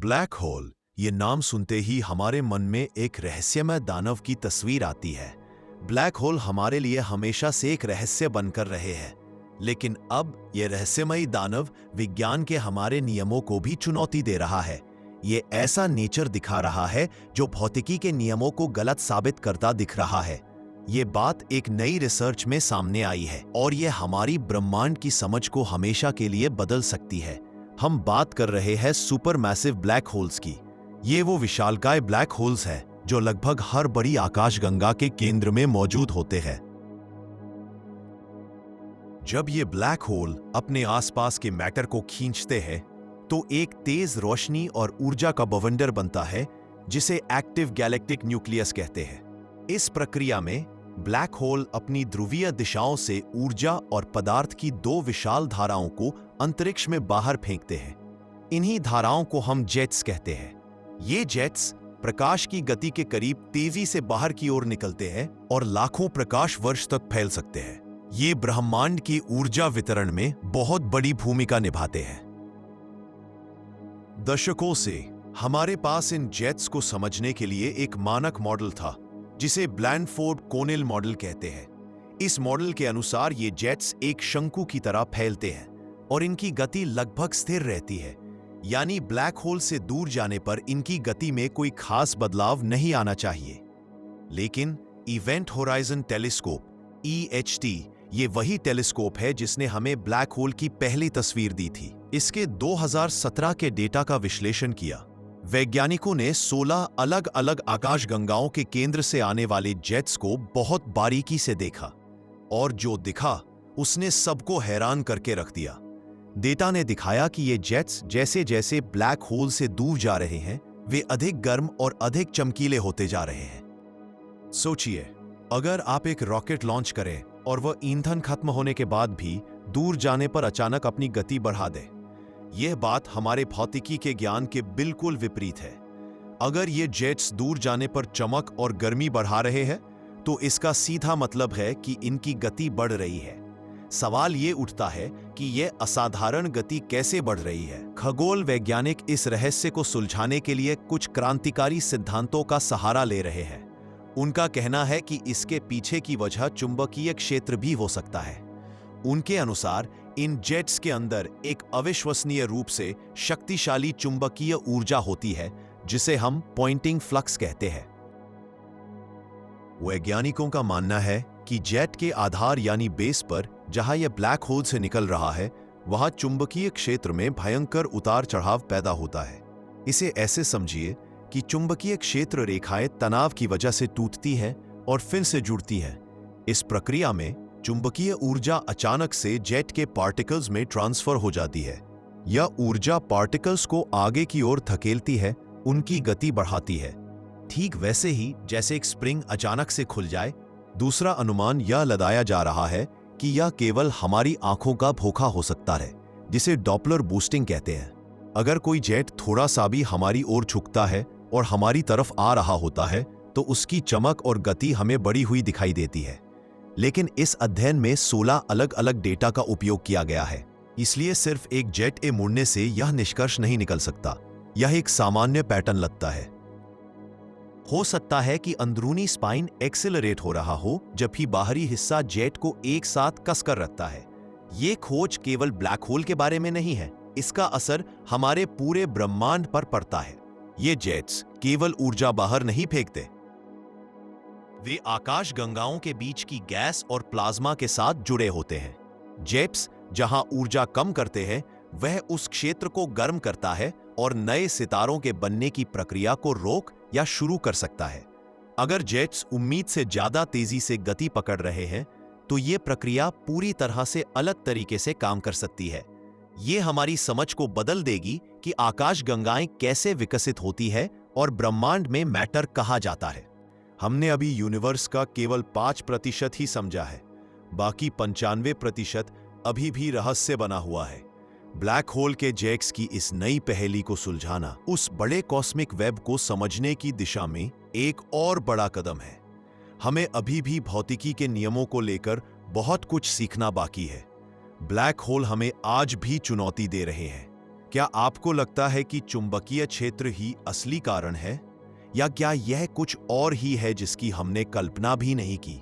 Black hole, ये नाम सुनते ही हमारे मन में एक रहस्यमय दानव की तस्वीर आती है। ब्लैक होल हमारे लिए हमेशा से एक रहस्य बनकर रहे हैं, लेकिन अब ये रहस्यमयी दानव विज्ञान के हमारे नियमों को भी चुनौती दे रहा है। ये ऐसा नेचर दिखा रहा है जो भौतिकी के नियमों को गलत साबित करता दिख रहा है। ये बात एक नई रिसर्च में सामने आई है और ये हमारी ब्रह्मांड की समझ को हमेशा के लिए बदल सकती है। हम बात कर रहे हैं सुपर मैसिव ब्लैक होल्स की। ये वो विशालकाय ब्लैक होल्स हैं जो लगभग हर बड़ी आकाशगंगा के केंद्र में मौजूद होते हैं। जब ये ब्लैक होल अपने आसपास के मैटर को खींचते हैं तो एक तेज रोशनी और ऊर्जा का बवंडर बनता है जिसे एक्टिव गैलेक्टिक न्यूक्लियस कहते हैं। इस प्रक्रिया में ब्लैक होल अपनी ध्रुवीय दिशाओं से ऊर्जा और पदार्थ की दो विशाल धाराओं को अंतरिक्ष में बाहर फेंकते हैं। इन्हीं धाराओं को हम जेट्स कहते हैं। ये जेट्स प्रकाश की गति के करीब तेजी से बाहर की ओर निकलते हैं और लाखों प्रकाश वर्ष तक फैल सकते हैं। ये ब्रह्मांड की ऊर्जा वितरण में बहुत बड़ी भूमिका निभाते हैं। दशकों से हमारे पास इन जेट्स को समझने के लिए एक मानक मॉडल था जिसे ब्लैंडफोर्ड कोनेल मॉडल कहते हैं। इस मॉडल के अनुसार ये जेट्स एक शंकु की तरह फैलते हैं और इनकी गति लगभग स्थिर रहती है, यानी ब्लैक होल से दूर जाने पर इनकी गति में कोई खास बदलाव नहीं आना चाहिए। लेकिन इवेंट होराइजन टेलीस्कोप (EHT) ये वही टेलीस्कोप है जिसने हमें ब्लैक होल की पहली तस्वीर दी थी। इसके 2017 के डेटा का विश्लेषण किया। वैज्ञानिकों ने 16 अलग अलग आकाशगंगाओं के केंद्र से आने वाले जेट्स को बहुत बारीकी से देखा और जो दिखा उसने सबको हैरान करके रख दिया। डेटा ने दिखाया कि ये जेट्स जैसे जैसे ब्लैक होल से दूर जा रहे हैं वे अधिक गर्म और अधिक चमकीले होते जा रहे हैं। सोचिए, अगर आप एक रॉकेट लॉन्च करें और वह ईंधन खत्म होने के बाद भी दूर जाने पर अचानक अपनी गति बढ़ा दे। यह बात हमारे भौतिकी के ज्ञान के बिल्कुल विपरीत है। अगर ये जेट्स दूर जाने पर चमक और गर्मी बढ़ा रहे हैं तो इसका सीधा मतलब है कि इनकी गति बढ़ रही है। सवाल ये उठता है कि यह असाधारण गति कैसे बढ़ रही है। खगोल वैज्ञानिक इस रहस्य को सुलझाने के लिए कुछ क्रांतिकारी सिद्धांतों का सहारा ले रहे हैं। उनका कहना है कि इसके पीछे की वजह चुंबकीय क्षेत्र भी हो सकता है। उनके अनुसार इन जेट्स के अंदर एक अविश्वसनीय रूप से शक्तिशाली चुंबकीय ऊर्जा होती है जिसे हम पॉइंटिंग फ्लक्स कहते हैं। वैज्ञानिकों का मानना है कि जेट के आधार यानी बेस पर जहां यह ब्लैक होल से निकल रहा है वहां चुंबकीय क्षेत्र में भयंकर उतार चढ़ाव पैदा होता है। इसे ऐसे समझिए कि चुंबकीय क्षेत्र रेखाएं तनाव की वजह से टूटती हैं और फिर से जुड़ती हैं। इस प्रक्रिया में चुंबकीय ऊर्जा अचानक से जेट के पार्टिकल्स में ट्रांसफर हो जाती है। यह ऊर्जा पार्टिकल्स को आगे की ओर धकेलती है, उनकी गति बढ़ाती है। ठीक वैसे ही जैसे एक स्प्रिंग अचानक से खुल जाए। दूसरा अनुमान यह लगाया जा रहा है कि यह केवल हमारी आंखों का धोखा हो सकता है, जिसे डॉपलर बूस्टिंग कहते हैं। अगर कोई जेट थोड़ा सा भी हमारी ओर झुकता है और हमारी तरफ आ रहा होता है तो उसकी चमक और गति हमें बढ़ी हुई दिखाई देती है। लेकिन इस अध्ययन में 16 अलग अलग डेटा का उपयोग किया गया है, इसलिए सिर्फ एक जेट के मुड़ने से यह निष्कर्ष नहीं निकल सकता। यह एक सामान्य पैटर्न लगता है। हो सकता है कि अंदरूनी स्पाइन एक्सेलरेट हो रहा हो जबकि बाहरी हिस्सा जेट को एक साथ कसकर रखता है। ये खोज केवल ब्लैक होल के बारे में नहीं है, इसका असर हमारे पूरे ब्रह्मांड पर पड़ता है। ये जेट्स केवल ऊर्जा बाहर नहीं फेंकते, वे आकाशगंगाओं के बीच की गैस और प्लाज्मा के साथ जुड़े होते हैं। जेट्स जहां ऊर्जा कम करते हैं वह उस क्षेत्र को गर्म करता है और नए सितारों के बनने की प्रक्रिया को रोक या शुरू कर सकता है। अगर जेट्स उम्मीद से ज्यादा तेजी से गति पकड़ रहे हैं तो यह प्रक्रिया पूरी तरह से अलग तरीके से काम कर सकती है। ये हमारी समझ को बदल देगी कि आकाशगंगाएं कैसे विकसित होती है और ब्रह्मांड में मैटर कहा जाता है। हमने अभी यूनिवर्स का केवल 5% ही समझा है, बाकी 95% अभी भी रहस्य बना हुआ है। ब्लैक होल के जेट्स की इस नई पहेली को सुलझाना उस बड़े कॉस्मिक वेब को समझने की दिशा में एक और बड़ा कदम है। हमें अभी भी भौतिकी के नियमों को लेकर बहुत कुछ सीखना बाकी है। ब्लैक होल हमें आज भी चुनौती दे रहे हैं क्या आपको लगता है कि चुंबकीय क्षेत्र ही असली कारण है, या क्या यह कुछ और ही है जिसकी हमने कल्पना भी नहीं की?